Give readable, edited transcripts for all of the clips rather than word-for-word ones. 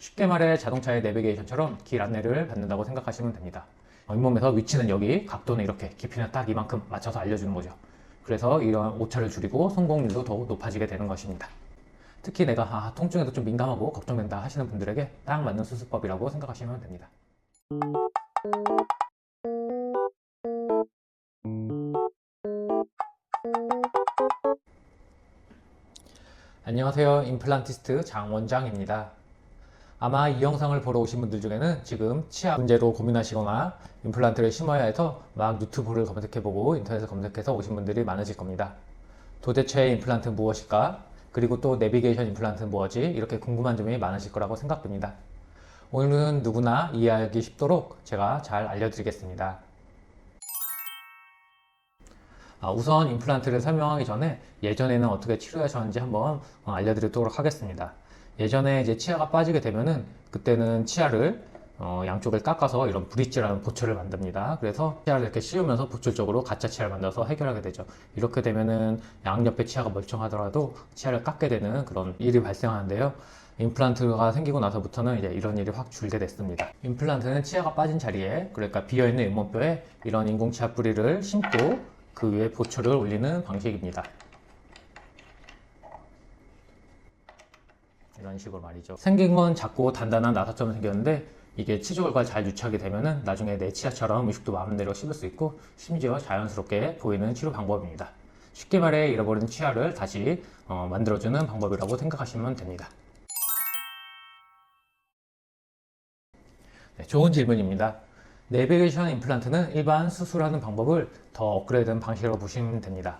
쉽게 말해 자동차의 내비게이션처럼 길 안내를 받는다고 생각하시면 됩니다. 잇몸에서 위치는 여기, 각도는 이렇게, 깊이는 딱 이만큼 맞춰서 알려주는 거죠. 그래서 이런 오차를 줄이고 성공률도 더욱 높아지게 되는 것입니다. 특히 내가 통증에도 좀 민감하고 걱정된다 하시는 분들에게 딱 맞는 수술법이라고 생각하시면 됩니다. 안녕하세요. 임플란티스트 장원장입니다. 아마 이 영상을 보러 오신 분들 중에는 지금 치아 문제로 고민하시거나 임플란트를 심어야 해서 막 유튜브를 검색해보고 인터넷을 검색해서 오신 분들이 많으실 겁니다. 도대체 임플란트는 무엇일까? 그리고 또 내비게이션 임플란트는 뭐지? 이렇게 궁금한 점이 많으실 거라고 생각됩니다. 오늘은 누구나 이해하기 쉽도록 제가 잘 알려드리겠습니다. 우선 임플란트를 설명하기 전에 예전에는 어떻게 치료하셨는지 한번 알려드리도록 하겠습니다. 예전에 이제 치아가 빠지게 되면은 그때는 치아를 양쪽을 깎아서 이런 브릿지라는 보초를 만듭니다. 그래서 치아를 이렇게 씌우면서 보초적으로 가짜 치아를 만들어서 해결하게 되죠. 이렇게 되면은 양옆의 치아가 멀쩡하더라도 치아를 깎게 되는 그런 일이 발생하는데요. 임플란트가 생기고 나서부터는 이제 이런 일이 확 줄게 됐습니다. 임플란트는 치아가 빠진 자리에, 그러니까 비어있는 잇몸뼈에 이런 인공치아 뿌리를 심고 그 위에 보초를 올리는 방식입니다. 이런 식으로 말이죠. 생긴 건 작고 단단한 나사처럼 생겼는데 이게 치조골과 잘 유착이 되면은 나중에 내 치아처럼 의식도 마음대로 씹을 수 있고 심지어 자연스럽게 보이는 치료 방법입니다. 쉽게 말해 잃어버린 치아를 다시 만들어주는 방법이라고 생각하시면 됩니다. 네, 좋은 질문입니다. 내비게이션 임플란트는 일반 수술하는 방법을 더 업그레이드한 방식으로 보시면 됩니다.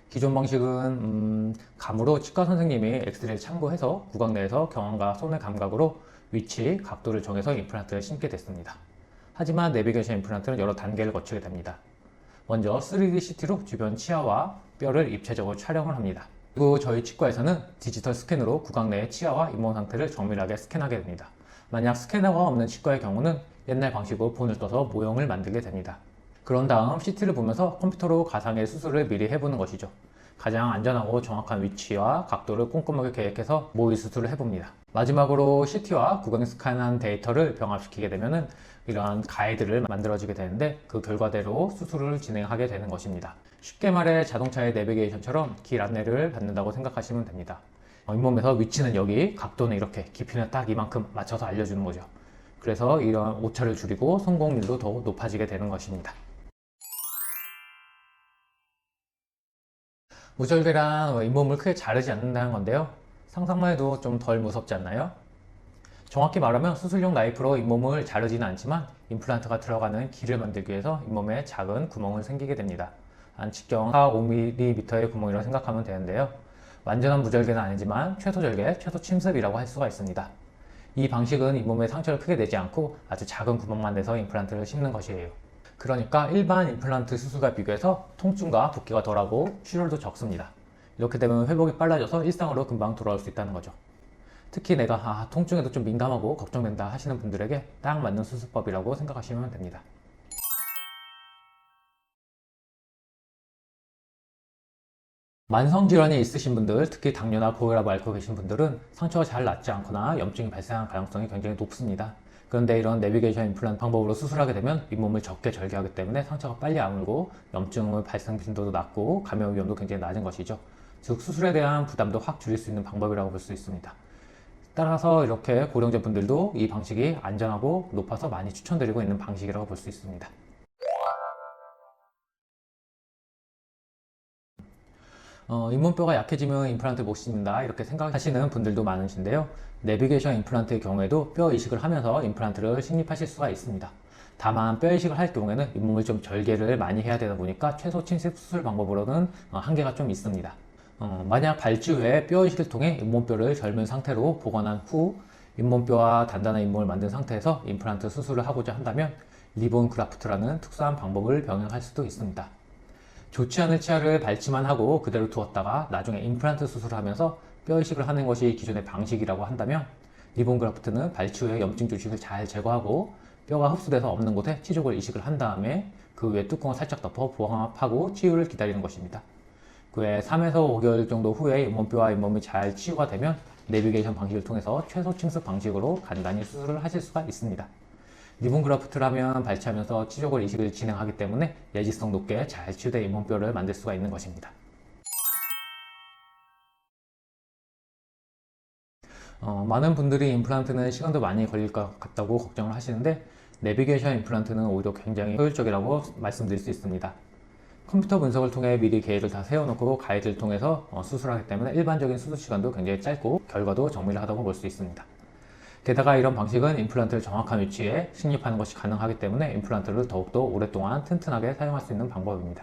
기존 방식은 감으로 치과 선생님이 엑스레이를 참고해서 구강 내에서 경험과 손의 감각으로 위치, 각도를 정해서 임플란트를 심게 됐습니다. 하지만 내비게이션 임플란트는 여러 단계를 거치게 됩니다. 먼저 3D CT로 주변 치아와 뼈를 입체적으로 촬영을 합니다. 그리고 저희 치과에서는 디지털 스캔으로 구강 내의 치아와 잇몸 상태를 정밀하게 스캔하게 됩니다. 만약 스캐너가 없는 치과의 경우는 옛날 방식으로 본을 떠서 모형을 만들게 됩니다. 그런 다음 CT를 보면서 컴퓨터로 가상의 수술을 미리 해보는 것이죠. 가장 안전하고 정확한 위치와 각도를 꼼꼼하게 계획해서 모의 수술을 해봅니다. 마지막으로 CT와 구강 스캔한 데이터를 병합시키게 되면 이러한 가이드를 만들어지게 되는데 그 결과대로 수술을 진행하게 되는 것입니다. 쉽게 말해 자동차의 내비게이션처럼 길 안내를 받는다고 생각하시면 됩니다. 잇몸에서 위치는 여기, 각도는 이렇게, 깊이는 딱 이만큼 맞춰서 알려주는 거죠. 그래서 이런 오차를 줄이고 성공률도 더욱 높아지게 되는 것입니다. 무절개랑 잇몸을 크게 자르지 않는다는 건데요. 상상만 해도 좀 덜 무섭지 않나요? 정확히 말하면 수술용 나이프로 잇몸을 자르지는 않지만 임플란트가 들어가는 길을 만들기 위해서 잇몸에 작은 구멍을 생기게 됩니다. 한 직경 4-5mm의 구멍이라고 생각하면 되는데요. 완전한 무절개는 아니지만 최소 절개, 최소 침습이라고 할 수가 있습니다. 이 방식은 잇몸에 상처를 크게 내지 않고 아주 작은 구멍만 내서 임플란트를 심는 것이에요. 그러니까 일반 임플란트 수술과 비교해서 통증과 붓기가 덜하고 출혈도 적습니다. 이렇게 되면 회복이 빨라져서 일상으로 금방 돌아올 수 있다는 거죠. 특히 내가 통증에도 좀 민감하고 걱정된다 하시는 분들에게 딱 맞는 수술법이라고 생각하시면 됩니다. 만성질환이 있으신 분들, 특히 당뇨나 고혈압을 앓고 계신 분들은 상처가 잘 낫지 않거나 염증이 발생할 가능성이 굉장히 높습니다. 그런데 이런 내비게이션 임플란트 방법으로 수술하게 되면 잇몸을 적게 절개하기 때문에 상처가 빨리 아물고 염증의 발생 빈도도 낮고 감염 위험도 굉장히 낮은 것이죠. 즉 수술에 대한 부담도 확 줄일 수 있는 방법이라고 볼 수 있습니다. 따라서 이렇게 고령자 분들도 이 방식이 안전하고 높아서 많이 추천드리고 있는 방식이라고 볼 수 있습니다. 잇몸뼈가 약해지면 임플란트 못 심는다 이렇게 생각하시는 분들도 많으신데요. 내비게이션 임플란트의 경우에도 뼈 이식을 하면서 임플란트를 식립하실 수가 있습니다. 다만 뼈 이식을 할 경우에는 잇몸을 좀 절개를 많이 해야 되다 보니까 최소 침습 수술 방법으로는 한계가 좀 있습니다. 만약 발치 후에 뼈 이식을 통해 잇몸뼈를 젊은 상태로 보관한 후 잇몸뼈와 단단한 잇몸을 만든 상태에서 임플란트 수술을 하고자 한다면 리본 그라프트라는 특수한 방법을 병행할 수도 있습니다. 좋지 않은 치아를 발치만 하고 그대로 두었다가 나중에 임플란트 수술을 하면서 뼈 이식을 하는 것이 기존의 방식이라고 한다면 리본 그라프트는 발치 후에 염증 조직을 잘 제거하고 뼈가 흡수돼서 없는 곳에 치조골 이식을 한 다음에 그 위에 뚜껑을 살짝 덮어 보강압하고 치유를 기다리는 것입니다. 그 외에 3에서 5개월 정도 후에 잇몸뼈와 잇몸이 잘 치유가 되면 내비게이션 방식을 통해서 최소 침습 방식으로 간단히 수술을 하실 수가 있습니다. 리본 그라프트라면 발치하면서 치조골 이식을 진행하기 때문에 예지성 높게 잘 치유된 잇몸뼈를 만들 수가 있는 것입니다. 많은 분들이 임플란트는 시간도 많이 걸릴 것 같다고 걱정을 하시는데 내비게이션 임플란트는 오히려 굉장히 효율적이라고 말씀드릴 수 있습니다. 컴퓨터 분석을 통해 미리 계획을 다 세워놓고 가이드를 통해서 수술하기 때문에 일반적인 수술 시간도 굉장히 짧고 결과도 정밀하다고 볼 수 있습니다. 게다가 이런 방식은 임플란트를 정확한 위치에 식립하는 것이 가능하기 때문에 임플란트를 더욱더 오랫동안 튼튼하게 사용할 수 있는 방법입니다.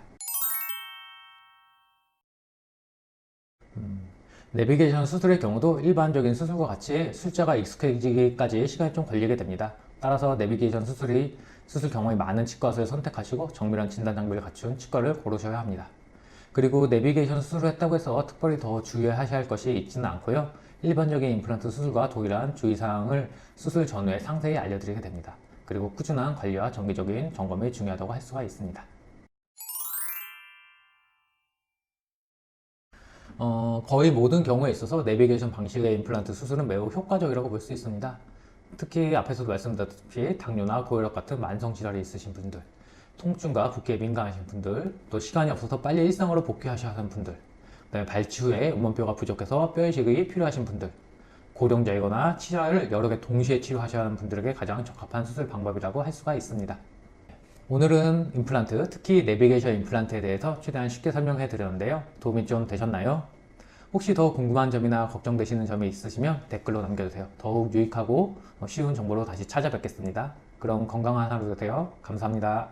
내비게이션 수술의 경우도 일반적인 수술과 같이 숫자가 익숙해지기까지 시간이 좀 걸리게 됩니다. 따라서 내비게이션 수술 경험이 많은 치과의사를 선택하시고 정밀한 진단 장비를 갖춘 치과를 고르셔야 합니다. 그리고 내비게이션 수술을 했다고 해서 특별히 더 주의하셔야 할 것이 있지는 않고요. 일반적인 임플란트 수술과 동일한 주의사항을 수술 전후에 상세히 알려드리게 됩니다. 그리고 꾸준한 관리와 정기적인 점검이 중요하다고 할 수가 있습니다. 거의 모든 경우에 있어서 내비게이션 방식의 임플란트 수술은 매우 효과적이라고 볼 수 있습니다. 특히 앞에서도 말씀드렸다시피 당뇨나 고혈압 같은 만성질환이 있으신 분들, 통증과 붓기에 민감하신 분들, 또 시간이 없어서 빨리 일상으로 복귀하셔야 하는 분들, 그다음에 발치 후에 잇몸뼈가 부족해서 뼈이식이 필요하신 분들, 고령자이거나 치아를 여러 개 동시에 치료하셔야 하는 분들에게 가장 적합한 수술 방법이라고 할 수가 있습니다. 오늘은 임플란트, 특히 내비게이션 임플란트에 대해서 최대한 쉽게 설명해 드렸는데요. 도움이 좀 되셨나요? 혹시 더 궁금한 점이나 걱정되시는 점이 있으시면 댓글로 남겨주세요. 더욱 유익하고 쉬운 정보로 다시 찾아뵙겠습니다. 그럼 건강한 하루 되세요. 감사합니다.